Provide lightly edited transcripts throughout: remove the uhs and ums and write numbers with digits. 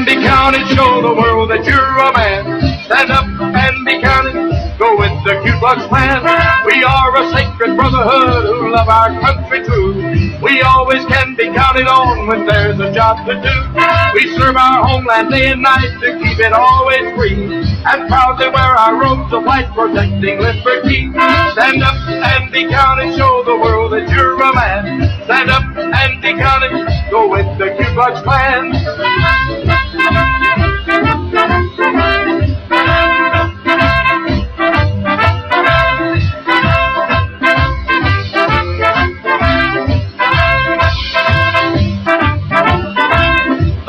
be counted, show the world that you're a man. Stand up and be counted, go with the Ku Klux Klan. We are a sacred brotherhood who love our country true. We always can be counted on when there's a job to do. We serve our homeland day and night to keep it always free, and proudly wear our robes of white protecting liberty. Stand up and be counted, show the world that you're a man. Stand up and be counted, go with the Ku Klux Klan.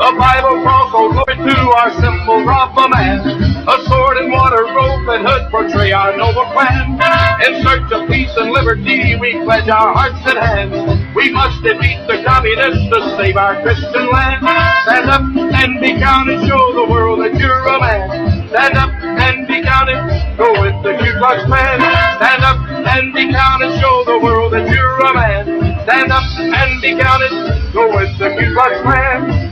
The Bible cross, oh glory to our symbols of a man. A sword and water, robe and hood portray our noble plan. In search of peace and liberty, we pledge our hearts and hands. We must defeat the communists to save our Christian land. Stand up and be counted, show the world that you're a man. Stand up and be counted, go with the Ku Klux Klan. Stand up and be counted, show the world that you're a man. Stand up and be counted, go with the Ku Klux Klan.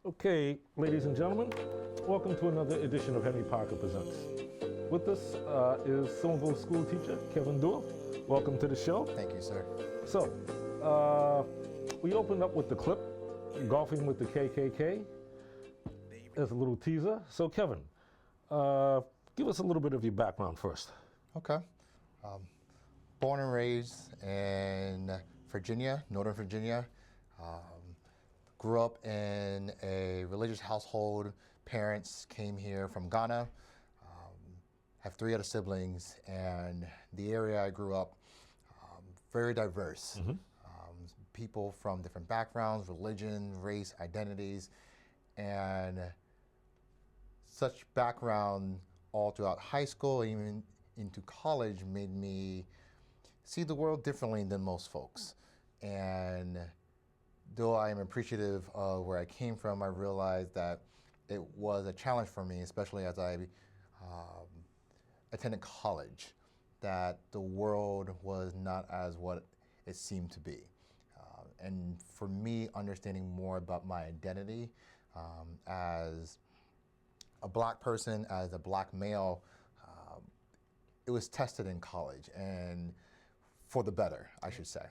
Okay, ladies and gentlemen, welcome to another edition of Henry Parker Presents. With us is Somerville school teacher Kevin Doyle. Welcome to the show. Thank you, sir. So, we opened up with the clip, Golfing with the KKK, as a little teaser. So, Kevin, give us a little bit of your background first. Okay. Born and raised in Virginia, Northern Virginia. Grew up in a religious household. Parents came here from Ghana. Have 3 other siblings, and the area I grew up, very diverse. Mm-hmm. People from different backgrounds, religion, race, identities, and such background all throughout high school, even into college, made me see the world differently than most folks. And though I am appreciative of where I came from, I realized that it was a challenge for me, especially as I attended college, that the world was not as what it seemed to be. And for me, understanding more about my identity as a black person, as a black male, it was tested in college, and for the better, I should say.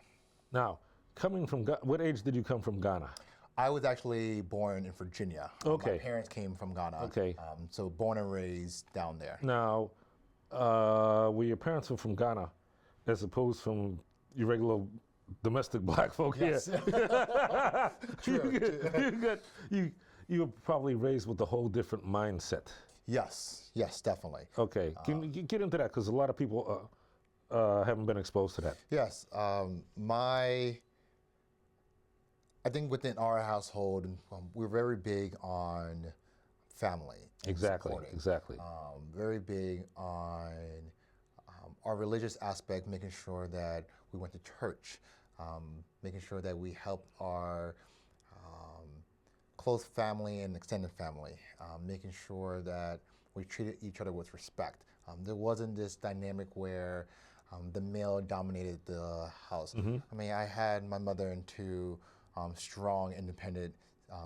Now, coming from what age did you come from Ghana? I was actually born in Virginia. Okay. My parents came from Ghana. Okay. So born and raised down there. Now, were your parents were from Ghana, as opposed from your regular domestic black folk Yes. here? True. You were probably raised with a whole different mindset. Yes, definitely. Okay, can you get into that? Because a lot of people haven't been exposed to that. Yes, I think within our household, we're very big on family. And Exactly, supporting. exactly. Very big on our religious aspect, making sure that we went to church, making sure that we helped our close family and extended family, making sure that we treated each other with respect. There wasn't this dynamic where the male dominated the house. Mm-hmm. I mean, I had my mother and 2 strong, independent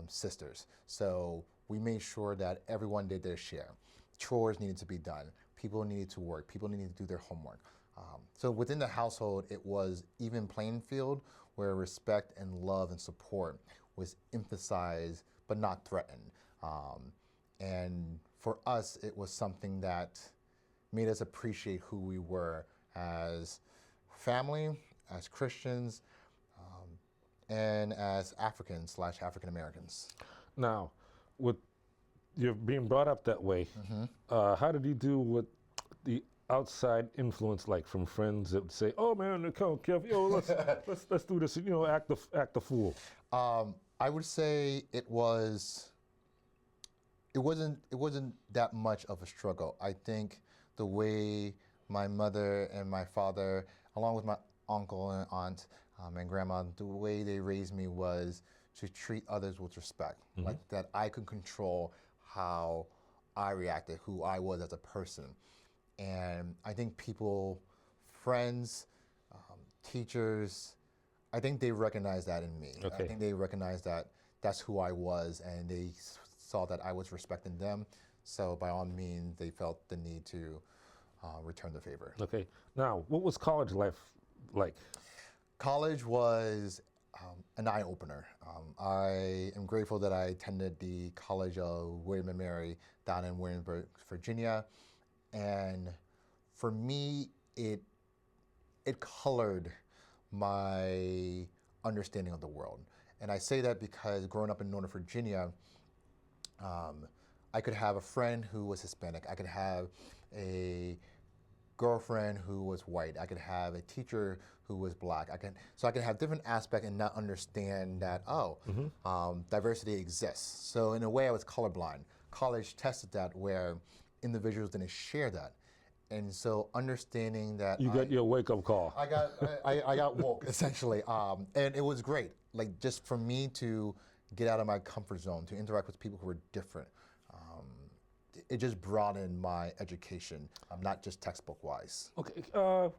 sisters. So we made sure that everyone did their share. Chores needed to be done. People needed to work. People needed to do their homework. So within the household, it was even playing field where respect and love and support was emphasized but not threatened. And for us, it was something that made us appreciate who we were as family, as Christians, and as Africans/African Americans. Now, with you being brought up that way, how did you do with the outside influence, like from friends that would say, "Oh man, come, Kev, yo, let's do this," act the fool? I would say it was it wasn't that much of a struggle. I think the way my mother and my father, along with my uncle and aunt and grandma, the way they raised me was to treat others with respect, like that I could control how I reacted, who I was as a person. And I think people, friends, teachers, I think they recognize that in me. Okay. I think they recognize that that's who I was, and they saw that I was respecting them. So by all means, they felt the need to return the favor. Okay. Now, what was college life like? College was an eye opener. I am grateful that I attended the College of William and Mary down in Williamsburg, Virginia, and for me, it colored my understanding of the world. And I say that because growing up in Northern Virginia, I could have a friend who was Hispanic. I could have a girlfriend who was white. I could have a teacher who was black. So I could have different aspects and not understand that, diversity exists. So in a way, I was colorblind. College tested that where individuals didn't share that. And so understanding that You got your wake-up call. I got woke essentially, and it was great. Like just for me to get out of my comfort zone, to interact with people who were different. It just broadened my education, not just textbook wise. Okay.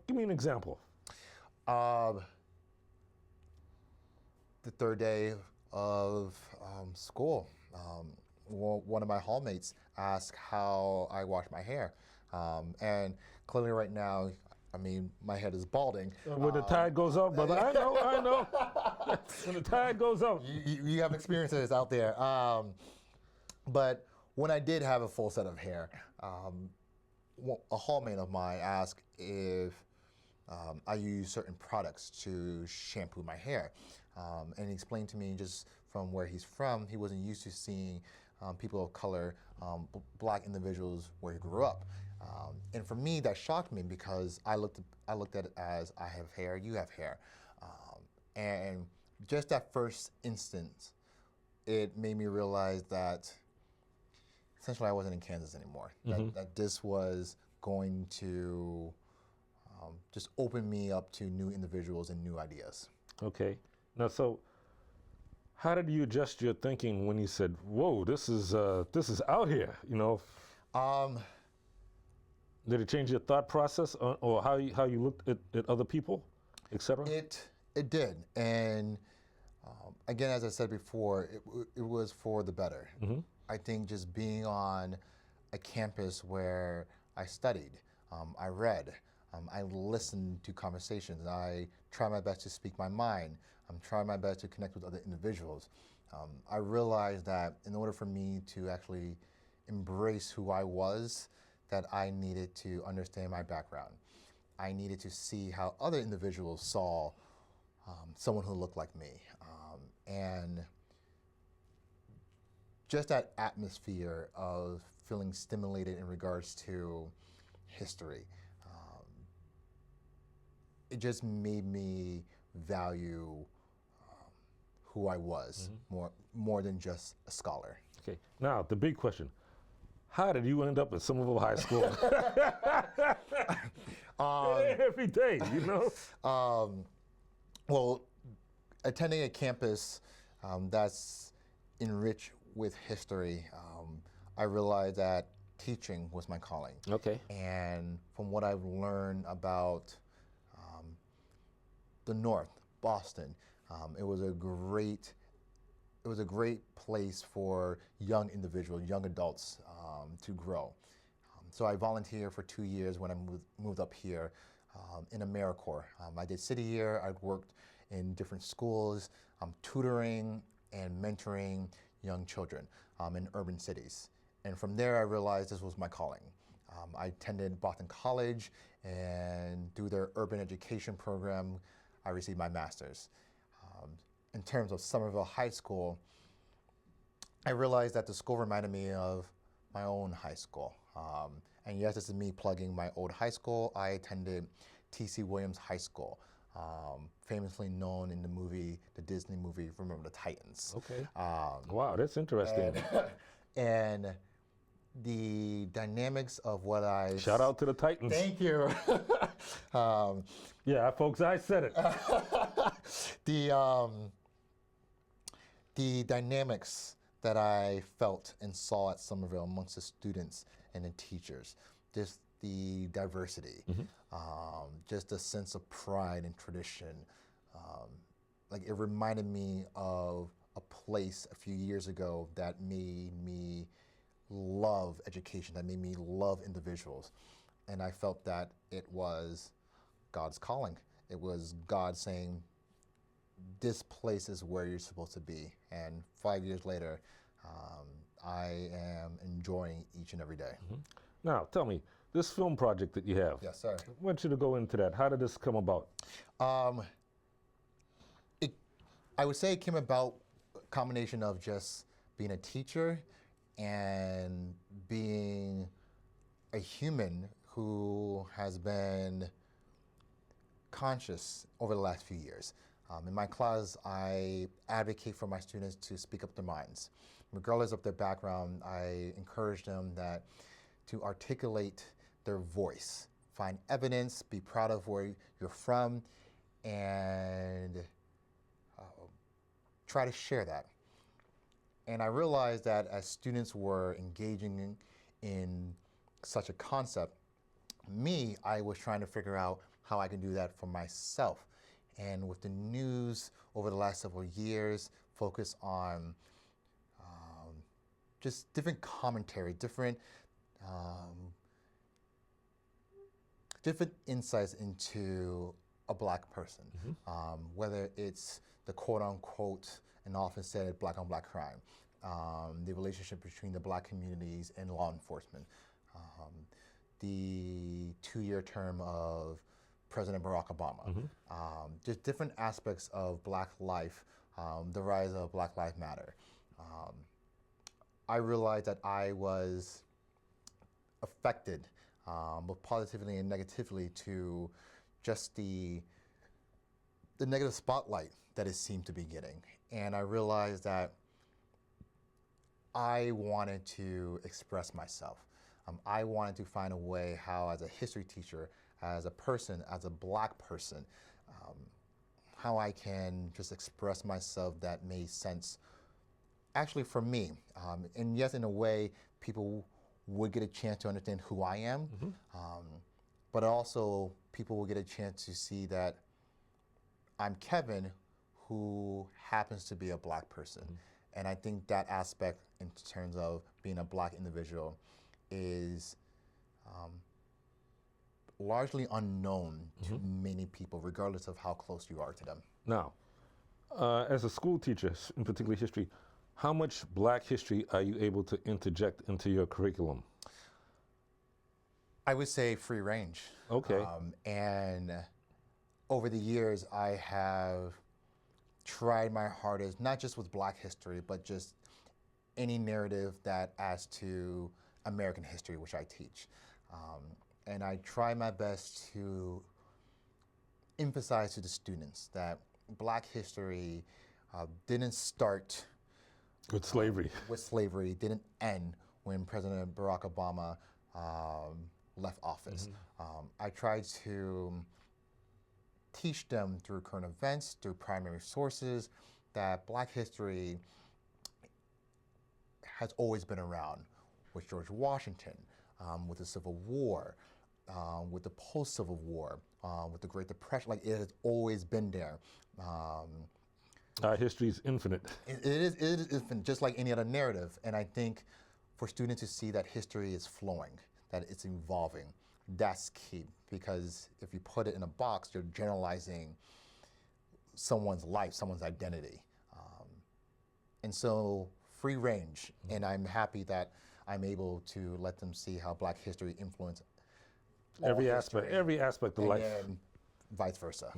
Give me an example. The third day of school, one of my hallmates asked how I wash my hair. And clearly right now, I mean, my head is balding. When the tide goes up, brother, I know. When the tide goes up. You have experiences out there. But when I did have a full set of hair, a hallmate of mine asked if I use certain products to shampoo my hair. And he explained to me just from where he's from, he wasn't used to seeing people of color, black individuals where he grew up. And for me, that shocked me because I looked at it as I have hair, you have hair. And just that first instance, it made me realize that essentially I wasn't in Kansas anymore. That this was going to just open me up to new individuals and new ideas. Okay. Now, so how did you adjust your thinking when you said, "Whoa, this is out here"? You know. Did it change your thought process, or how you looked at other people, etc.? It did, and again, as I said before, it was for the better. I think just being on a campus where I studied, I read, I listened to conversations, I tried my best to speak my mind, I'm trying my best to connect with other individuals. I realized that in order for me to actually embrace who I was, that I needed to understand my background. I needed to see how other individuals saw someone who looked like me. And just that atmosphere of feeling stimulated in regards to history, it just made me value who I was more than just a scholar. Okay. Now, the big question. How did you end up at Somerville High School? Every day, you know? Well, attending a campus that's enriched with history, I realized that teaching was my calling. Okay. And from what I've learned about the North, Boston, it was a great place for young individuals, young adults to grow. So I volunteered for 2 years when I moved up here in AmeriCorps. I did city year. I worked in different schools, tutoring and mentoring young children in urban cities. And from there, I realized this was my calling. I attended Boston College, and through their urban education program, I received my master's. In terms of Somerville High School, I realized that the school reminded me of my own high school. And yes, this is me plugging my old high school. I attended T.C. Williams High School, famously known in the Disney movie, Remember the Titans. Okay. Wow, that's interesting. And the dynamics of what I Shout out to the Titans. Thank you. Yeah, folks, I said it. The dynamics that I felt and saw at Somerville amongst the students and the teachers, just the diversity, just a sense of pride and tradition. Like it reminded me of a place a few years ago that made me love education, that made me love individuals. And I felt that it was God's calling. It was God saying, this place is where you're supposed to be. And 5 years later, I am enjoying each and every day. Now, tell me, this film project that you have. Yes, sir. I want you to go into that. How did this come about? I would say it came about a combination of just being a teacher and being a human who has been conscious over the last few years. In my class, I advocate for my students to speak up their minds. Regardless of their background, I encourage them to articulate their voice, find evidence, be proud of where you're from, and try to share that. And I realized that as students were engaging in such a concept, I was trying to figure out how I can do that for myself. And with the news over the last several years, focus on just different commentary, different insights into a black person, whether it's the quote-unquote, and often said, black on black crime, the relationship between the black communities and law enforcement, the 2-year term of President Barack Obama, just different aspects of black life, the rise of Black Lives Matter. I realized that I was affected, both positively and negatively, to just the negative spotlight that it seemed to be getting. And I realized that I wanted to express myself. I wanted to find a way how, as a history teacher, as a person, as a black person, how I can just express myself that made sense actually for me. And yes, in a way, people would get a chance to understand who I am, but also people will get a chance to see that I'm Kevin, who happens to be a black person. And I think that aspect in terms of being a black individual is largely unknown to many people, regardless of how close you are to them. Now, as a school teacher, in particular history, how much black history are you able to interject into your curriculum? I would say free range. Okay. And over the years, I have tried my hardest, not just with black history, but just any narrative that adds to American history, which I teach. And I try my best to emphasize to the students that black history didn't start with slavery. Didn't end when President Barack Obama left office. I tried to teach them through current events, through primary sources, that black history has always been around, with George Washington, with the Civil War, with the post-Civil War, with the Great Depression. Like, it has always been there. Our history is infinite. It is infinite, just like any other narrative. And I think for students to see that history is flowing, that it's evolving, that's key. Because if you put it in a box, you're generalizing someone's life, someone's identity. And so, free range. And I'm happy that I'm able to let them see how black history influenced every aspect of life. And vice versa.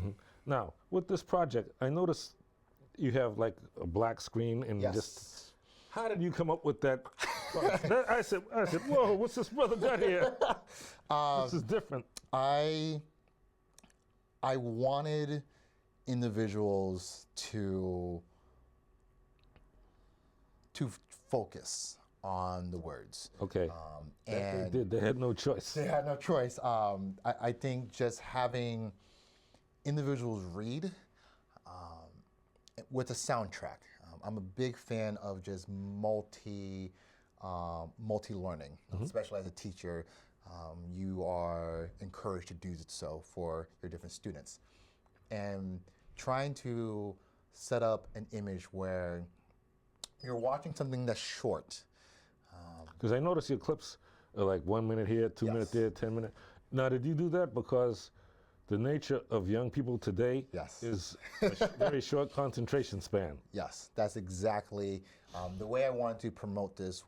Now, with this project, I noticed you have like a black screen and just, how did you come up with that? I said, whoa, what's this brother got here? This is different. I wanted individuals to focus on the words. Okay. And they did. They had no choice. they had no choice. I think just having individuals read with a soundtrack. I'm a big fan of just multi-learning, especially as a teacher. You are encouraged to do so for your different students. And trying to set up an image where you're watching something that's short. Because I noticed your clips are like 1 minute here, 2 minutes there, 10 minutes. Now, did you do that because the nature of young people today Yes. is a very short concentration span? Yes, that's exactly the way I wanted to promote this.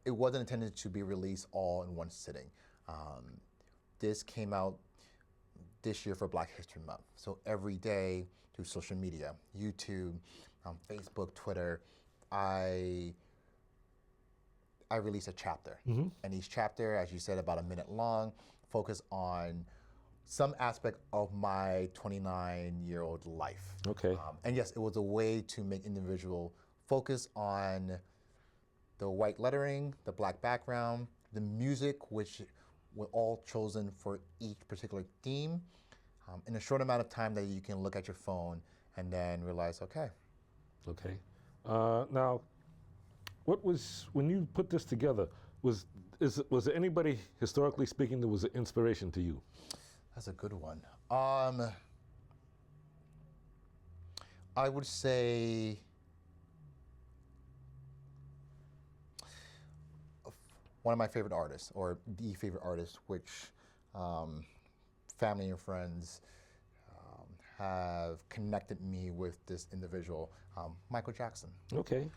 It wasn't intended to be released all in one sitting. This came out this year for Black History Month. So every day through social media, YouTube, Facebook, Twitter, I release a chapter. And each chapter, as you said, about a minute long, focus on some aspect of my 29-year-old life. Okay. And yes, it was a way to make individual focus on the white lettering, the black background, the music, which were all chosen for each particular theme, in a short amount of time that you can look at your phone and then realize, okay. Okay. Now, what was, when you put this together, was there anybody, historically speaking, that was an inspiration to you? That's a good one. I would say one of my favorite artists, or the favorite artist, which family and friends have connected me with this individual, Michael Jackson. Okay.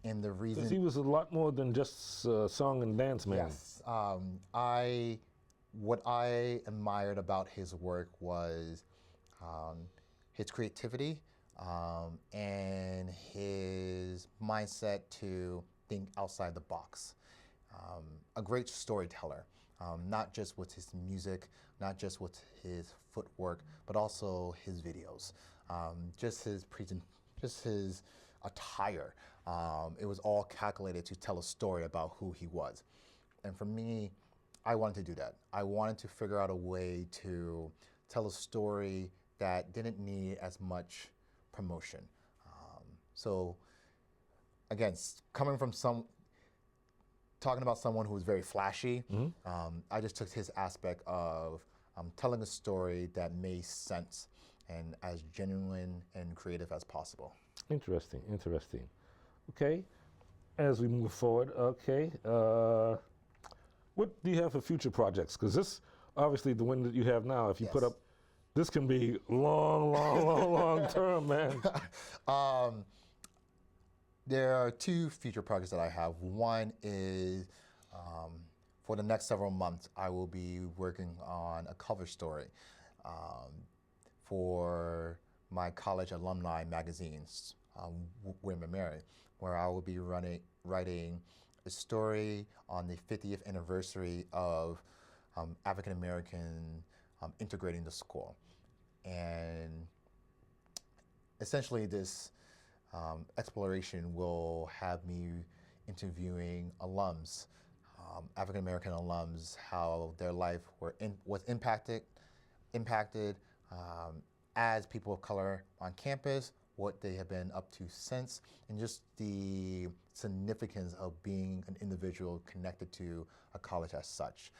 And the reason... Because he was a lot more than just song and dance man. Yes. What I admired about his work was his creativity and his mindset to think outside the box. A great storyteller, not just with his music, not just with his footwork, but also his videos. Just his attire. It was all calculated to tell a story about who he was. And for me, I wanted to do that. I wanted to figure out a way to tell a story that didn't need as much promotion. So again, coming from talking about someone who was very flashy, I just took his aspect of telling a story that made sense and as genuine and creative as possible. Interesting, interesting. Okay, as we move forward, okay, what do you have for future projects? Because this, obviously the one that you have now, if you put up, this can be long term, man. There are two future projects that I have. One is for the next several months, I will be working on a cover story for my college alumni magazines, William & Mary, where I will be writing a story on the 50th anniversary of African American integrating the school. And essentially this exploration will have me interviewing alums, African American alums, how their life was impacted as people of color on campus, what they have been up to since, and just the significance of being an individual connected to a college as such.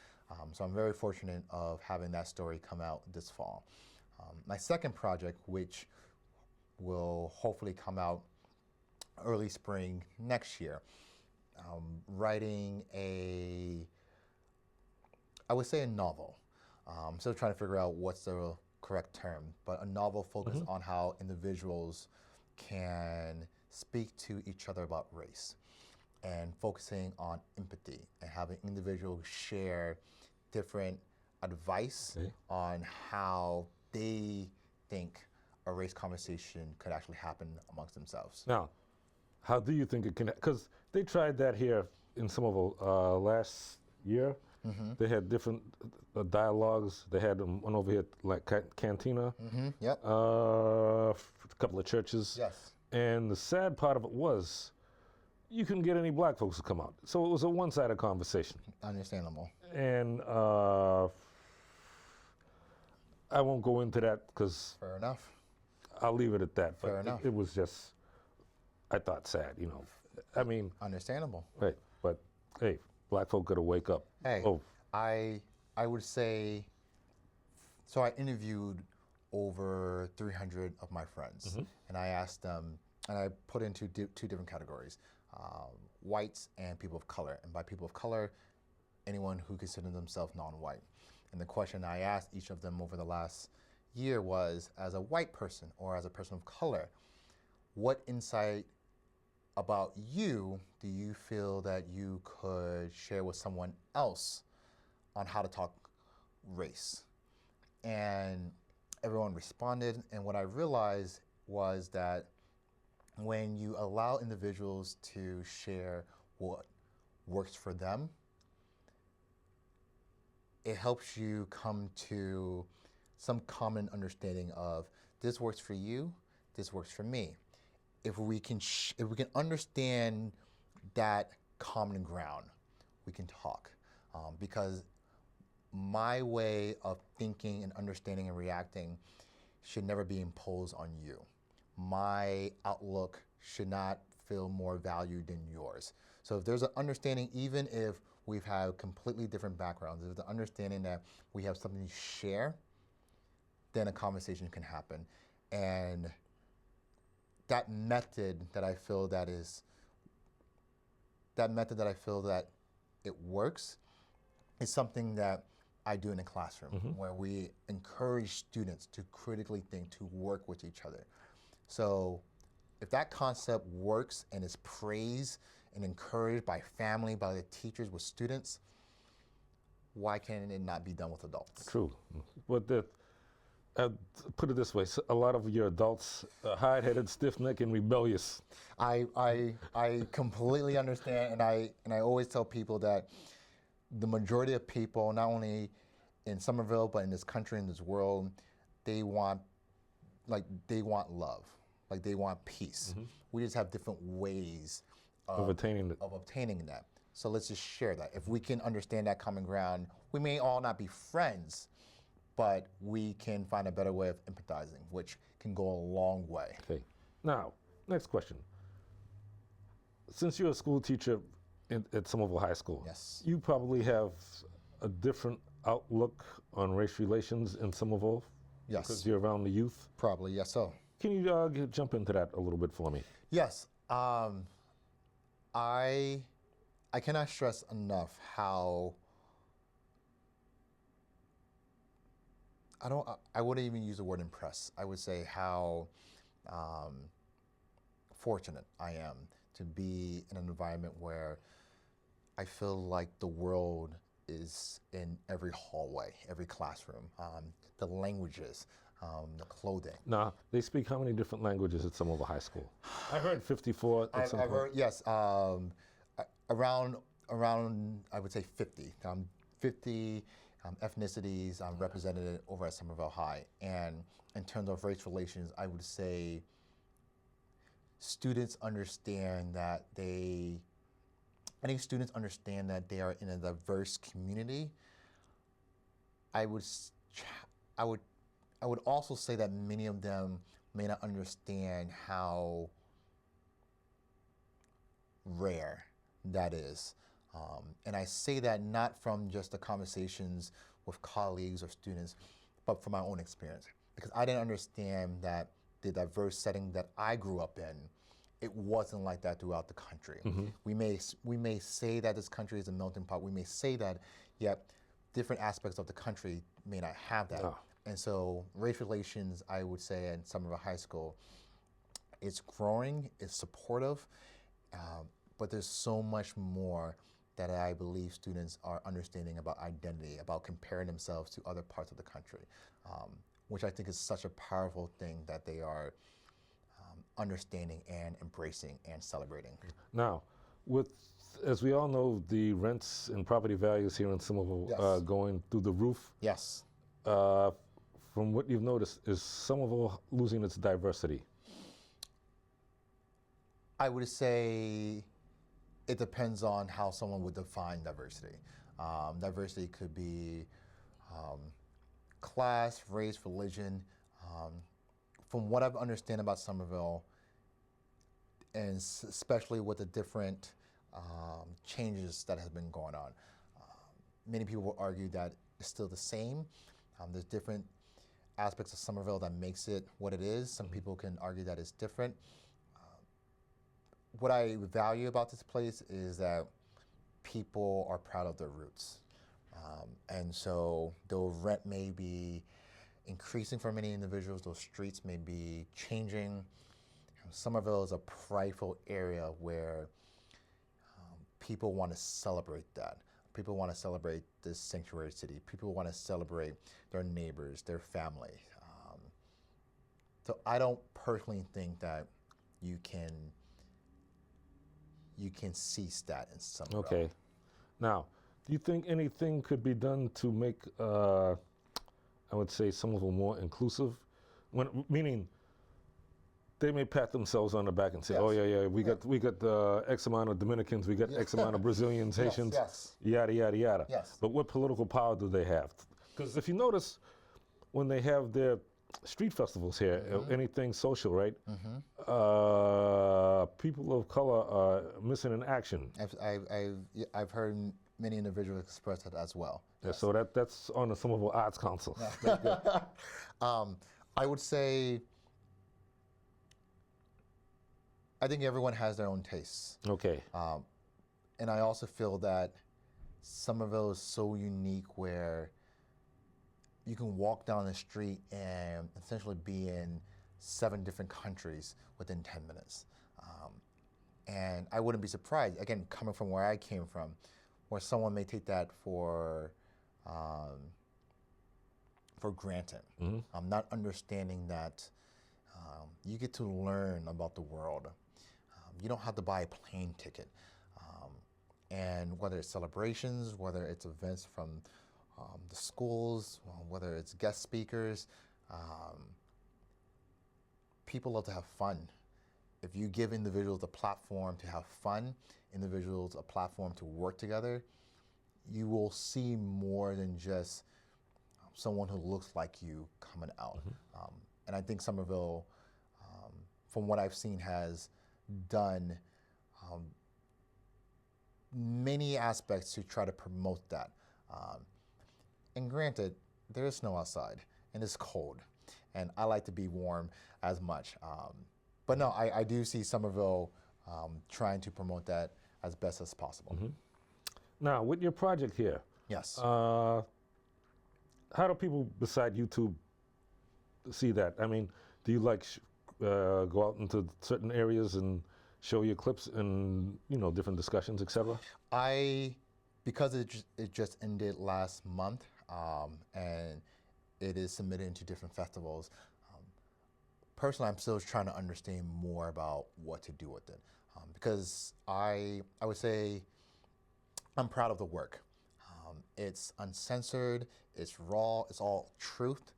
So I'm very fortunate of having that story come out this fall. My second project, which will hopefully come out early spring next year, writing I would say a novel. Still trying to figure out what's the correct term, but a novel focused on how individuals can speak to each other about race and focusing on empathy and having individuals share different advice on how they think a race conversation could actually happen amongst themselves. Now, how do you think it can, because they tried that here in Somerville last year. They had different dialogues. They had one over here, like Cantina, Yep. A couple of churches. Yes. And the sad part of it was, you couldn't get any black folks to come out. So it was a one-sided conversation. Understandable. And I won't go into that because Fair enough. I'll leave it at that. But Fair enough. It was just, I thought, sad, you know. I mean, Understandable. right, but hey, black folk gotta wake up. Hey, Oh, I would say, so I interviewed over 300 of my friends, and I asked them, and I put into two different categories, whites and people of color. And by people of color, anyone who considers themselves non-white. And the question I asked each of them over the last year was, as a white person or as a person of color, what insight about you do you feel that you could share with someone else on how to talk race? And everyone responded, and what I realized was that when you allow individuals to share what works for them, it helps you come to some common understanding of this works for you, this works for me. If we can understand that common ground, we can talk. Because my way of thinking and understanding and reacting should never be imposed on you. My outlook should not feel more valued than yours. So if there's an understanding, even if we've had completely different backgrounds, if there's an understanding that we have something to share, then a conversation can happen. And that method that I feel that it works is something that I do in a classroom, where we encourage students to critically think, to work with each other. So if that concept works and is praised and encouraged by family, by the teachers, with students, why can it not be done with adults? true. But put it this way, a lot of your adults are hard-headed, stiff-necked, and rebellious. I completely understand, and I always tell people that the majority of people, not only in Somerville, but in this country, in this world, they want love, like they want peace. We just have different ways Of attaining it. of obtaining that. So let's just share that. If we can understand that common ground, we may all not be friends, but we can find a better way of empathizing, which can go a long way. Okay. Now, next question. Since you're a school teacher at Somerville High School, Yes. you probably have a different outlook on race relations in Somerville Yes. because you're around the youth. Probably, yes, so. Can you jump into that a little bit for me? Yes, I cannot stress enough how I wouldn't even use the word impressed. I would say how fortunate I am to be in an environment where I feel like the world is in every hallway, every classroom, the languages, the clothing. Now, they speak how many different languages at Somerville High School? I heard 54 at some I've point. heard, yes, around I would say 50. 50 ethnicities represented over at Somerville High. And in terms of race relations, I would say students understand that I think students understand that they are in a diverse community. I would also say that many of them may not understand how rare that is. And I say that not from just the conversations with colleagues or students, but from my own experience. Because I didn't understand that the diverse setting that I grew up in, it wasn't like that throughout the country. We may say that this country is a melting pot. We may say that, yet different aspects of the country may not have that. Oh. And so race relations, I would say, in Somerville High School, it's growing, it's supportive, but there's so much more that I believe students are understanding about identity, about comparing themselves to other parts of the country, which I think is such a powerful thing that they are understanding and embracing and celebrating. Now, as we all know, the rents and property values here in Somerville Yes. going through the roof. Yes. From what you've noticed, is Somerville losing its diversity? I would say it depends on how someone would define diversity. Diversity could be class, race, religion. From what I've understand about Somerville, and especially with the different changes that have been going on, many people will argue that it's still the same. There's different aspects of Somerville that makes it what it is. Some people can argue that it's different. What I value about this place is that people are proud of their roots. And so though rent may be increasing for many individuals, those streets may be changing. Somerville is a prideful area where people want to celebrate that. People want to celebrate this sanctuary city. People want to celebrate their neighbors, their family. So I don't personally think that you can cease that in Somerville. Okay. Now, do you think anything could be done to make, I would say, Somerville more inclusive? Meaning, they may pat themselves on the back and say, Yes. "Oh yeah, we got X amount of Dominicans, we got X amount of Brazilians, Haitians, Yes. yada yada yada." Yes. But what political power do they have? Because if you notice, when they have their street festivals here, anything social, right? People of color are missing in action. I've heard many individuals express that as well. Yeah, so that's on the Somerville Arts Council. I would say, I think everyone has their own tastes. Okay. And I also feel that Somerville is so unique where you can walk down the street and essentially be in 7 different countries within 10 minutes. And I wouldn't be surprised, again, coming from where I came from, where someone may take that for granted. Not understanding that you get to learn about the world. You don't have to buy a plane ticket. And whether it's celebrations, whether it's events from the schools, whether it's guest speakers, people love to have fun. If you give individuals a platform to have fun, individuals a platform to work together, you will see more than just someone who looks like you coming out. And I think Somerville, from what I've seen, has done many aspects to try to promote that. And granted, there is snow outside and it's cold, and I like to be warm as much. But no, I do see Somerville trying to promote that as best as possible. Now, with your project here, Yes. how do people beside YouTube see that? I mean, do you like go out into certain areas and show your clips and different discussions, etc.? Because it just ended last month, and it is submitted into different festivals. Personally, I'm still trying to understand more about what to do with it, because I would say I'm proud of the work. It's uncensored, it's raw, it's all truth.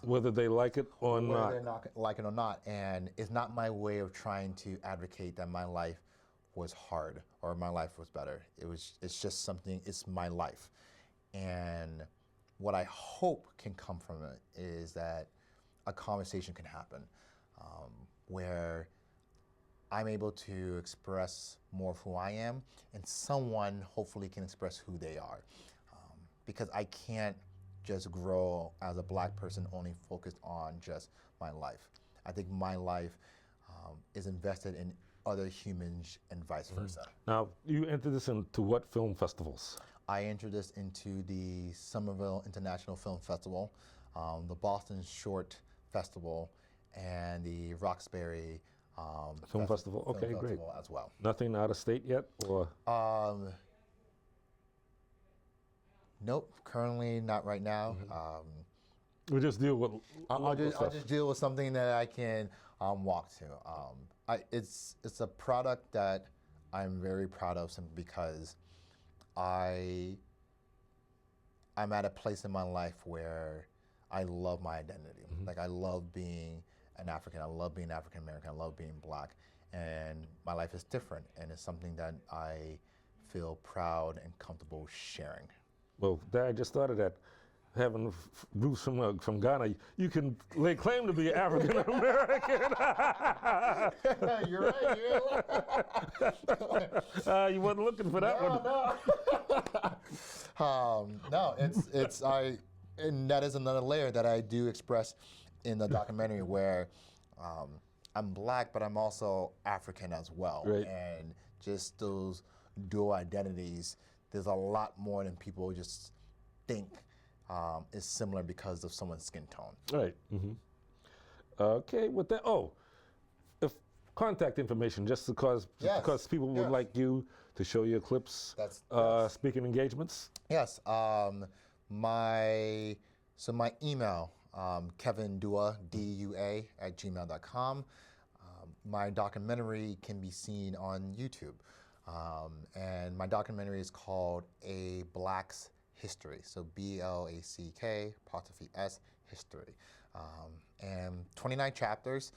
Whether they like it or Whether not. they're not like it or not, and it's not my way of trying to advocate that my life was hard or my life was better. It's just something. It's my life, and what I hope can come from it is that a conversation can happen where I'm able to express more of who I am, and someone hopefully can express who they are, because I can't just grow as a Black person only focused on just my life. I think my life is invested in other humans and vice versa. Now, you entered this into what film festivals? I entered this into the Somerville International Film Festival, the Boston Short Festival, and the Roxbury Film Festival. Okay, Film great. Festival as well. Nothing out of state yet, or? Nope, currently not right now. We just deal with I'll local stuff. just deal with something that I can walk to. It's a product that I'm very proud of, simply because I'm at a place in my life where I love my identity. Like, I love being an African. I love being African American. I love being Black, and my life is different, and it's something that I feel proud and comfortable sharing. Well, Dad, I just started that. Having roots from Ghana, you can lay claim to be African American. You're right. You wasn't looking for that one. No, and that is another layer that I do express in the documentary where I'm Black, but I'm also African as well. Right. And just those dual identities, there's a lot more than people just think is similar because of someone's skin tone. Right. Okay, with that, if contact information, just because people would like you to show your clips, speaking engagements. Yes. My email, Kevin Dua, D-U-A, @gmail.com. My documentary can be seen on YouTube. And my documentary is called A Black's History. So B-L-A-C-K, apostrophe S, history. And 29 chapters.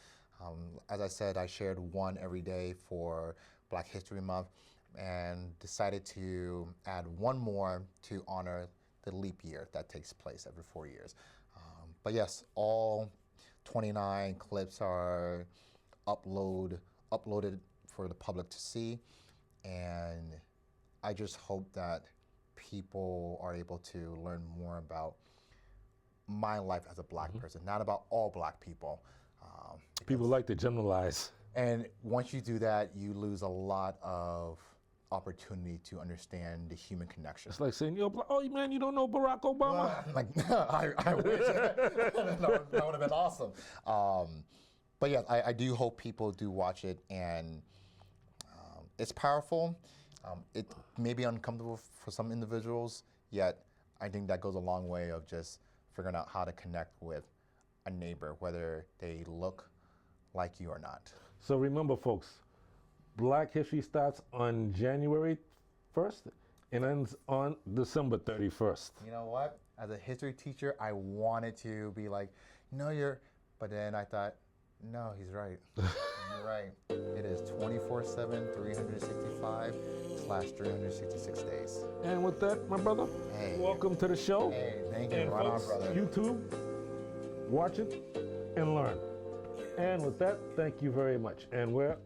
As I said, I shared one every day for Black History Month and decided to add one more to honor the leap year that takes place every 4 years. But yes, all 29 clips are uploaded for the public to see, and I just hope that people are able to learn more about my life as a Black person, not about all Black people. People like to generalize. And once you do that, you lose a lot of opportunity to understand the human connection. It's like saying, oh man, you don't know Barack Obama? I wish. that would have been awesome. But yeah, I do hope people do watch it, and it's powerful. It may be uncomfortable for some individuals, yet I think that goes a long way of just figuring out how to connect with a neighbor, whether they look like you or not. So remember, folks, Black History starts on January 1st and ends on December 31st. You know what? As a history teacher, I wanted to be like, but then I thought, no, he's right. You're right. It is 24/7, 365/366 days. And with that, my brother, welcome to the show. Hey, thank you. And Right folks, on, brother. YouTube, watch it and learn. And with that, thank you very much. And we're